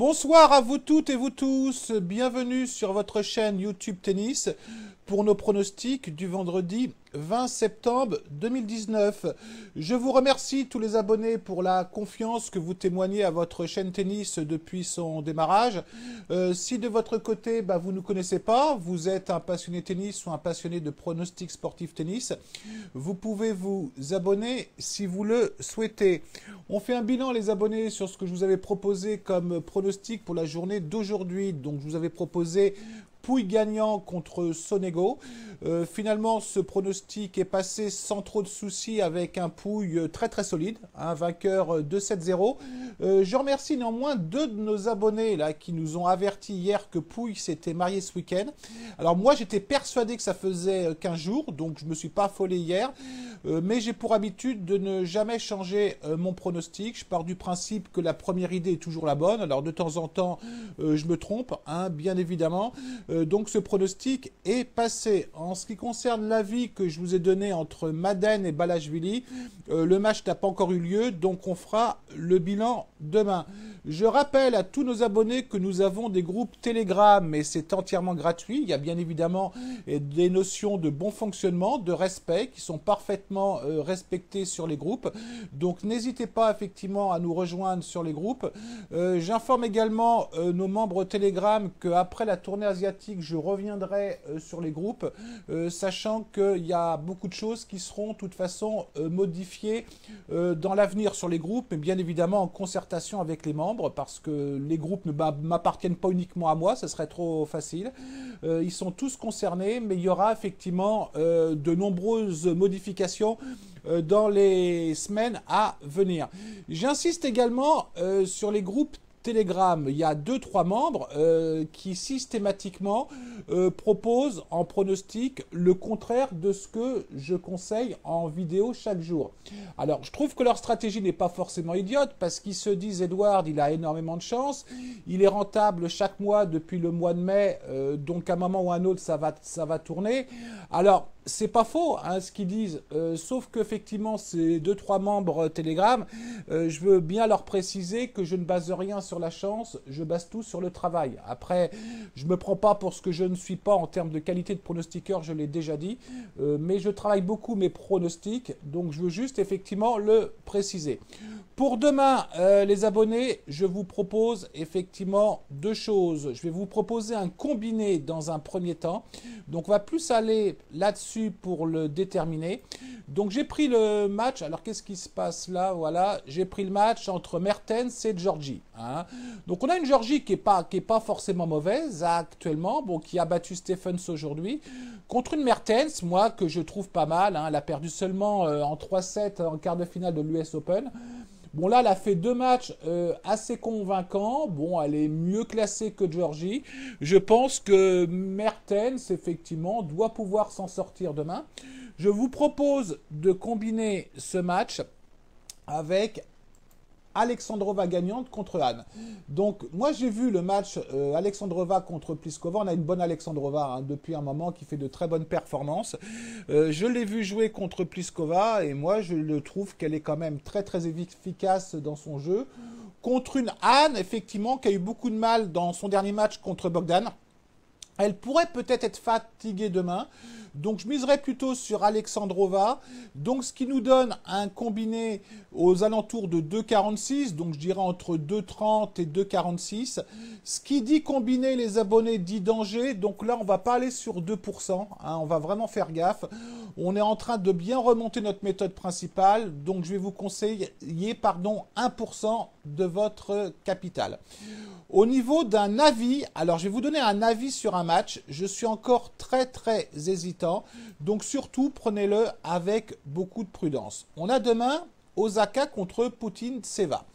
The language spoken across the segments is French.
Bonsoir à vous toutes et vous tous, bienvenue sur votre chaîne YouTube Tennis pour nos pronostics du vendredi 20 septembre 2019. Je vous remercie tous les abonnés pour la confiance que vous témoignez à votre chaîne tennis depuis son démarrage. Si de votre côté, vous ne nous connaissez pas, vous êtes un passionné tennis ou un passionné de pronostics sportifs tennis, vous pouvez vous abonner si vous le souhaitez. On fait un bilan, les abonnés, sur ce que je vous avais proposé comme pronostic pour la journée d'aujourd'hui. Donc, je vous avais proposé Pouille gagnant contre Sonego. Finalement, ce pronostic est passé sans trop de soucis avec un Pouille très très solide, un vainqueur 2-7-0. Je remercie néanmoins deux de nos abonnés là, qui nous ont avertis hier que Pouille s'était marié ce week-end. Alors moi, j'étais persuadé que ça faisait 15 jours, donc je ne me suis pas affolé hier. Mais j'ai pour habitude de ne jamais changer mon pronostic. Je pars du principe que la première idée est toujours la bonne. Alors de temps en temps, je me trompe, bien évidemment. Donc ce pronostic est passé. En ce qui concerne l'avis que je vous ai donné entre Madden et Balashvili, le match n'a pas encore eu lieu, donc on fera le bilan demain. Je rappelle à tous nos abonnés que nous avons des groupes Telegram, mais c'est entièrement gratuit. Il y a bien évidemment des notions de bon fonctionnement, de respect, qui sont parfaitement respectées sur les groupes. Donc n'hésitez pas effectivement à nous rejoindre sur les groupes. J'informe également nos membres Telegram qu'après la tournée asiatique, je reviendrai sur les groupes, sachant qu'il y a beaucoup de choses qui seront de toute façon modifiées dans l'avenir sur les groupes, mais bien évidemment en concertation avec les membres, parce que les groupes ne m'appartiennent pas uniquement à moi, ce serait trop facile. Ils sont tous concernés, mais il y aura effectivement de nombreuses modifications dans les semaines à venir. J'insiste également sur les groupes Telegram. Il y a 2-3 membres qui systématiquement proposent en pronostic le contraire de ce que je conseille en vidéo chaque jour. Alors, je trouve que leur stratégie n'est pas forcément idiote parce qu'ils se disent, Edouard, il a énormément de chance, il est rentable chaque mois depuis le mois de mai, donc à un moment ou à un autre, ça va tourner. Alors, c'est pas faux ce qu'ils disent, sauf qu'effectivement, ces 2-3 membres Telegram, je veux bien leur préciser que je ne base rien sur la chance, je base tout sur le travail. Après, je me prends pas pour ce que je ne suis pas en termes de qualité de pronostiqueur, je l'ai déjà dit, mais je travaille beaucoup mes pronostics, donc je veux juste effectivement le préciser. Pour demain, les abonnés, je vous propose effectivement deux choses. Je vais vous proposer un combiné dans un premier temps. Donc, on va plus aller là-dessus pour le déterminer. Donc, j'ai pris le match. Alors, qu'est-ce qui se passe là? Voilà, j'ai pris le match entre Mertens et Giorgi. Donc, on a une Giorgi qui est pas forcément mauvaise actuellement, qui a battu Stephens aujourd'hui, contre une Mertens, moi, que je trouve pas mal. Elle a perdu seulement en 3-7 en quart de finale de l'US Open. Bon, là, elle a fait deux matchs assez convaincants. Bon, elle est mieux classée que Giorgi. Je pense que Mertens, effectivement, doit pouvoir s'en sortir demain. Je vous propose de combiner ce match avec Alexandrova gagnante contre Anne. Donc, moi, j'ai vu le match Alexandrova contre Pliskova. On a une bonne Alexandrova depuis un moment qui fait de très bonnes performances. Je l'ai vu jouer contre Pliskova et moi, je le trouve qu'elle est quand même très, très efficace dans son jeu. Contre une Anne, effectivement, qui a eu beaucoup de mal dans son dernier match contre Bogdan. Elle pourrait peut-être être fatiguée demain. Donc, je miserais plutôt sur Alexandrova. Donc, ce qui nous donne un combiné aux alentours de 2,46. Donc, je dirais entre 2,30 et 2,46. Ce qui dit combiné, les abonnés, dit danger. Donc là, on ne va pas aller sur 2%. On va vraiment faire gaffe. On est en train de bien remonter notre méthode principale. Donc, je vais vous conseiller, 1% de votre capital. Au niveau d'un avis, alors je vais vous donner un avis sur un match. Je suis encore très très hésitant. Donc surtout, prenez-le avec beaucoup de prudence. On a demain Osaka contre Putintseva.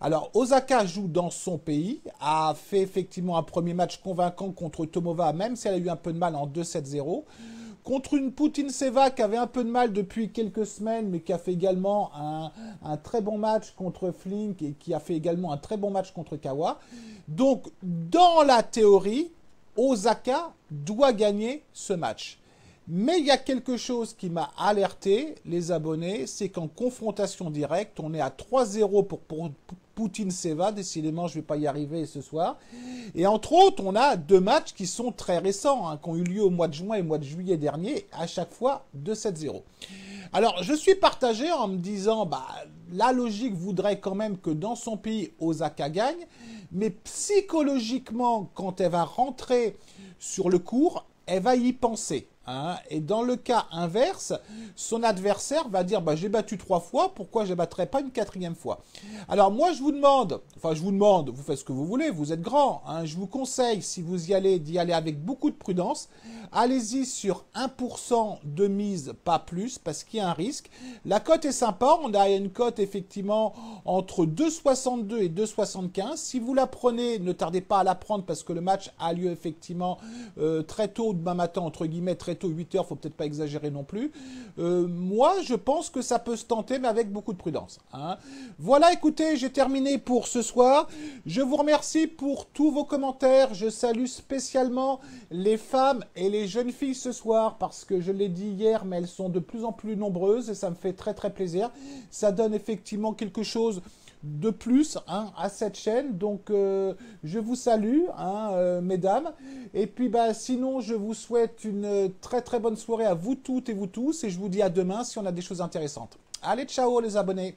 Alors Osaka joue dans son pays, a fait effectivement un premier match convaincant contre Tomova, même si elle a eu un peu de mal en 2-7-0. Contre une Putintseva qui avait un peu de mal depuis quelques semaines, mais qui a fait également un très bon match contre Flink et qui a fait également un très bon match contre Kawa. Donc, dans la théorie, Osaka doit gagner ce match. Mais il y a quelque chose qui m'a alerté, les abonnés, c'est qu'en confrontation directe, on est à 3-0 pour Poutine-Seva. Décidément, je ne vais pas y arriver ce soir. Et entre autres, on a 2 matchs qui sont très récents, hein, qui ont eu lieu au mois de juin et au mois de juillet dernier, à chaque fois 2-7-0. Alors, je suis partagé en me disant, bah, la logique voudrait quand même que dans son pays, Osaka gagne, mais psychologiquement, quand elle va rentrer sur le court, elle va y penser. Hein, et dans le cas inverse, son adversaire va dire bah, j'ai battu 3 fois, pourquoi je ne battrai pas une 4e fois? Alors moi je vous demande, vous faites ce que vous voulez, vous êtes grand, hein, je vous conseille si vous y allez d'y aller avec beaucoup de prudence. Allez-y sur 1% de mise, pas plus, parce qu'il y a un risque. La cote est sympa, on a une cote effectivement entre 2,62 et 2,75. Si vous la prenez, ne tardez pas à la prendre parce que le match a lieu effectivement très tôt demain matin, entre guillemets, très tôt, 8 heures, faut peut-être pas exagérer non plus. Moi, je pense que ça peut se tenter, mais avec beaucoup de prudence. Hein. Voilà, écoutez, j'ai terminé pour ce soir. Je vous remercie pour tous vos commentaires. Je salue spécialement les femmes et les jeunes filles ce soir, parce que je l'ai dit hier, mais elles sont de plus en plus nombreuses et ça me fait très très plaisir. Ça donne effectivement quelque chose de plus hein, à cette chaîne, donc je vous salue hein, mesdames, et puis bah, sinon je vous souhaite une très très bonne soirée à vous toutes et vous tous, et je vous dis à demain si on a des choses intéressantes. Allez, ciao les abonnés.